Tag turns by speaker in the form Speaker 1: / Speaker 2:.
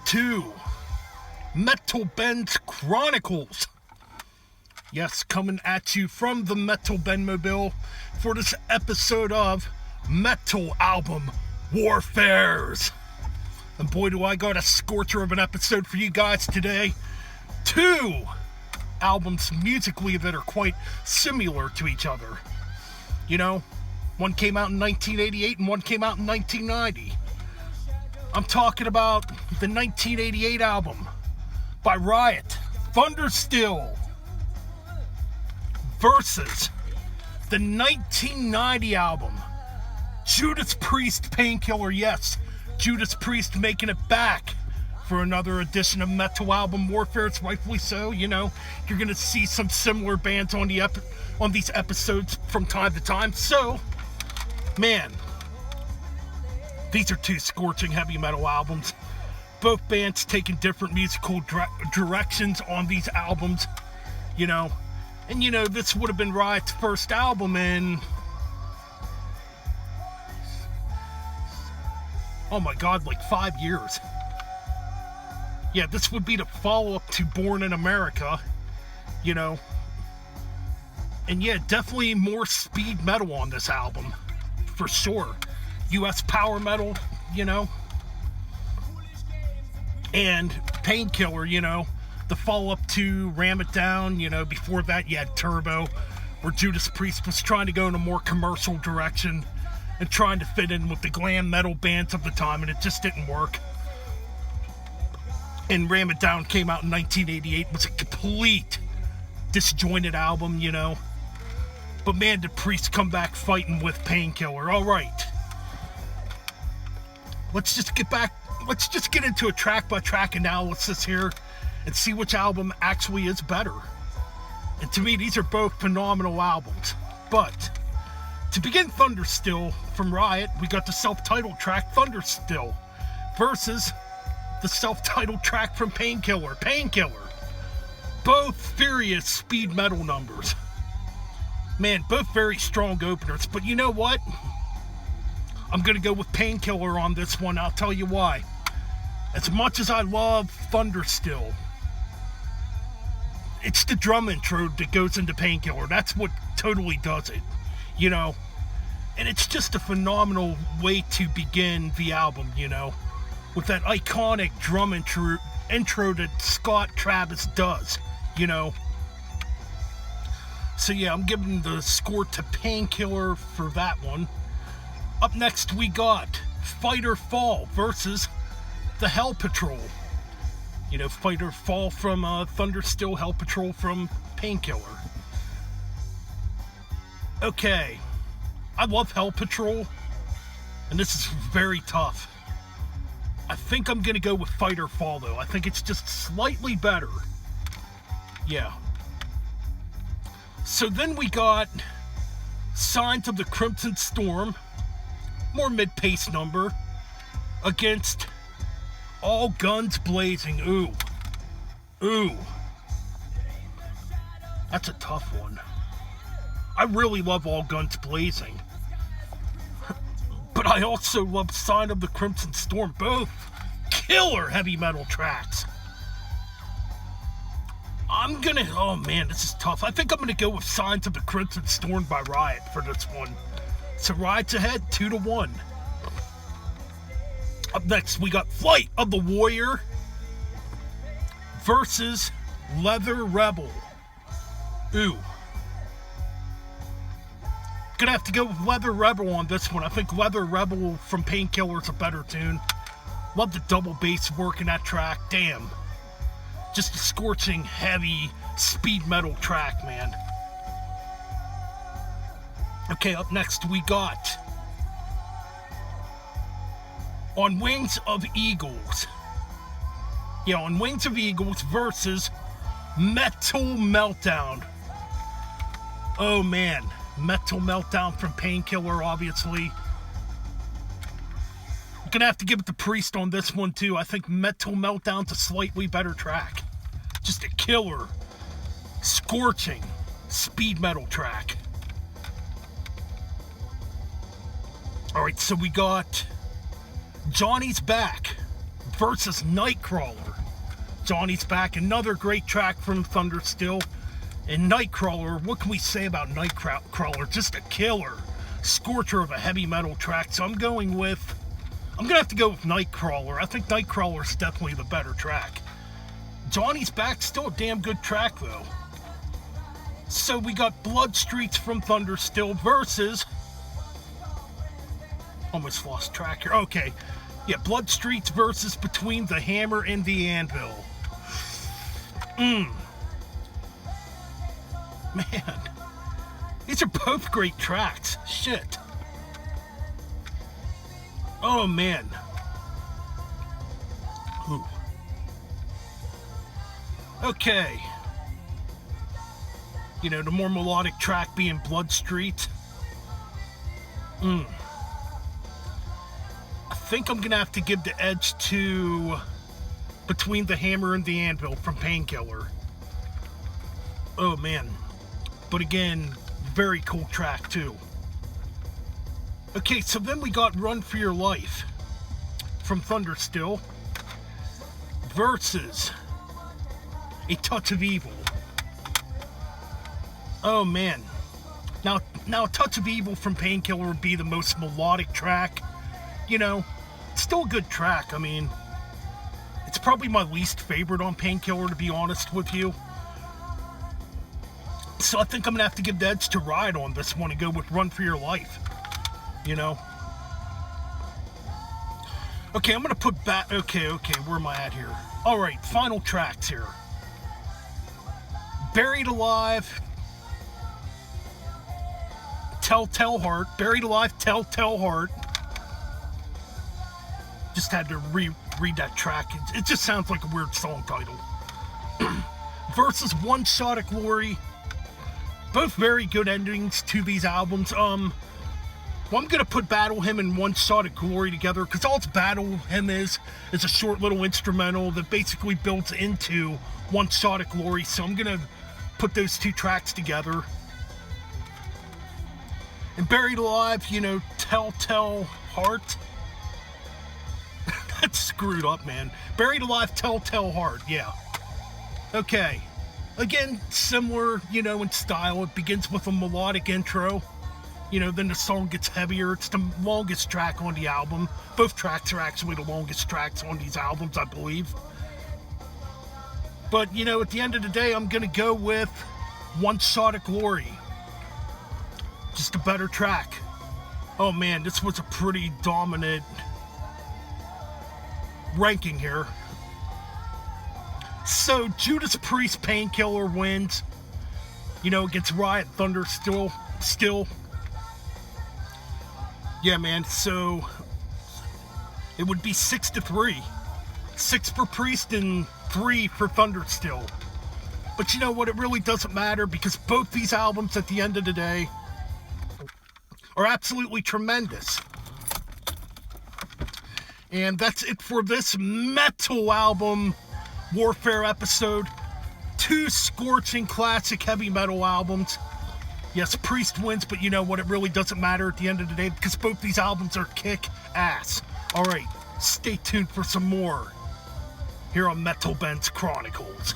Speaker 1: to Metal Band's Chronicles. Yes, coming at you from the Metal Band Mobile for this episode of Metal Album Warfares. And boy, do I got a scorcher of an episode for you guys today. 2 albums musically that are quite similar to each other. You know, one came out in 1988 and one came out in 1990. I'm talking about the 1988 album by Riot, Thundersteel, versus the 1990 album, Judas Priest, Painkiller. Yes, Judas Priest making it back for another edition of Metal Album Warfare. It's rightfully so. You know, you're gonna see some similar bands on these episodes from time to time. So, man, these are 2 scorching heavy metal albums. Both bands taking different musical directions on these albums, you know. And, you know, this would have been Riot's first album in, oh my God, like 5 years. Yeah, this would be the follow-up to Born in America, you know. And yeah, definitely more speed metal on this album, for sure. US power metal, you know. And Painkiller, you know, the follow-up to Ram It Down. You know, before that you had Turbo, where Judas Priest was trying to go in a more commercial direction and trying to fit in with the glam metal bands of the time, and it just didn't work. And Ram It Down came out in 1988, was a complete disjointed album, you know. But man, did Priest come back fighting with Painkiller. All right. Let's just get into a track-by-track analysis here and see which album actually is better. And to me, these are both phenomenal albums. But to begin Thundersteel from Riot, we got the self-titled track Thundersteel versus the self-titled track from Painkiller, Painkiller. Both furious speed metal numbers. Man, both very strong openers. But you know what? I'm going to go with Painkiller on this one. I'll tell you why. As much as I love Thundersteel, it's the drum intro that goes into Painkiller. That's what totally does it, you know. And it's just a phenomenal way to begin the album, you know, with that iconic drum intro that Scott Travis does, you know. So yeah, I'm giving the score to Painkiller for that one. Up next, we got Fight or Fall versus the Hell Patrol. You know, Fight or Fall from Thundersteel, Hell Patrol from Painkiller. Okay, I love Hell Patrol, and this is very tough. I think I'm going to go with Fight or Fall, though. I think it's just slightly better. Yeah. So then we got Signs of the Crimson Storm, more mid-pace number, against All Guns Blazing. Ooh. That's a tough one. I really love All Guns Blazing. But I also love Sign of the Crimson Storm. Both killer heavy metal tracks. Oh man, this is tough. I think I'm gonna go with Signs of the Crimson Storm by Riot for this one. So Riot's ahead, 2-1. Up next, we got Flight of the Warrior versus Leather Rebel. Ooh. Gonna have to go with Leather Rebel on this one. I think Leather Rebel from Painkiller is a better tune. Love the double bass work in that track. Damn. Just a scorching, heavy, speed metal track, man. Okay, up next we got On Wings of Eagles. Yeah, On Wings of Eagles versus Metal Meltdown. Oh man, Metal Meltdown from Painkiller, obviously. I'm gonna have to give it to Priest on this one too. I think Metal Meltdown's a slightly better track. Just a killer, scorching, speed metal track. Alright, so we got Johnny's Back versus Nightcrawler. Johnny's back, another great track from Thundersteel. And Nightcrawler, what can we say about Nightcrawler? Just a killer. Scorcher of a heavy metal track. So I'm going to have to go with Nightcrawler. I think Nightcrawler's definitely the better track. Johnny's back, still a damn good track though. So we got Blood Streets from Thundersteel versus... Almost lost track here. Okay. Yeah, Blood Streets versus Between the Hammer and the Anvil. Man. These are both great tracks. Shit. Oh, man. Ooh. Okay. You know, the more melodic track being Blood Street. I think I'm going to have to give the edge to Between the Hammer and the Anvil from Painkiller. Oh, man. But again, very cool track, too. Okay, so then we got Run for Your Life from Thundersteel versus A Touch of Evil. Oh, man. Now A Touch of Evil from Painkiller would be the most melodic track. You know, it's still a good track. I mean, it's probably my least favorite on Painkiller, to be honest with you. So I think I'm going to have to give the edge to Riot on this one and go with Run for Your Life. You know? Okay, I'm going to put back... Okay, where am I at here? Alright, final tracks here. Buried Alive... Telltale Heart. Buried Alive, Telltale Heart. Just had to read that track. It just sounds like a weird song title. Versus One Shot at Glory. Both very good endings to these albums. Well, I'm going to put Battle Hymn and One Shot at Glory together, because all its Battle Hymn is a short little instrumental that basically builds into One Shot at Glory. So I'm going to put those two tracks together. And Buried Alive, you know, Telltale Heart. That's screwed up, man. Buried Alive, Telltale Heart, yeah. Okay. Again, similar, you know, in style. It begins with a melodic intro. You know, then the song gets heavier. It's the longest track on the album. Both tracks are actually the longest tracks on these albums, I believe. But, you know, at the end of the day, I'm going to go with One Shot at Glory. Just a better track. Oh man, this was a pretty dominant ranking here. So Judas Priest Painkiller wins. You know, against Riot Thundersteel. Still. Yeah, man. So it would be 6-3. 6 for Priest and 3 for Thundersteel. But you know what? It really doesn't matter, because both these albums, at the end of the day, are absolutely tremendous. And that's it for this metal album warfare episode. 2 scorching classic heavy metal albums. Yes, Priest wins, but you know what? It really doesn't matter at the end of the day, because both these albums are kick ass. Alright, stay tuned for some more here on Metal Ben's Chronicles.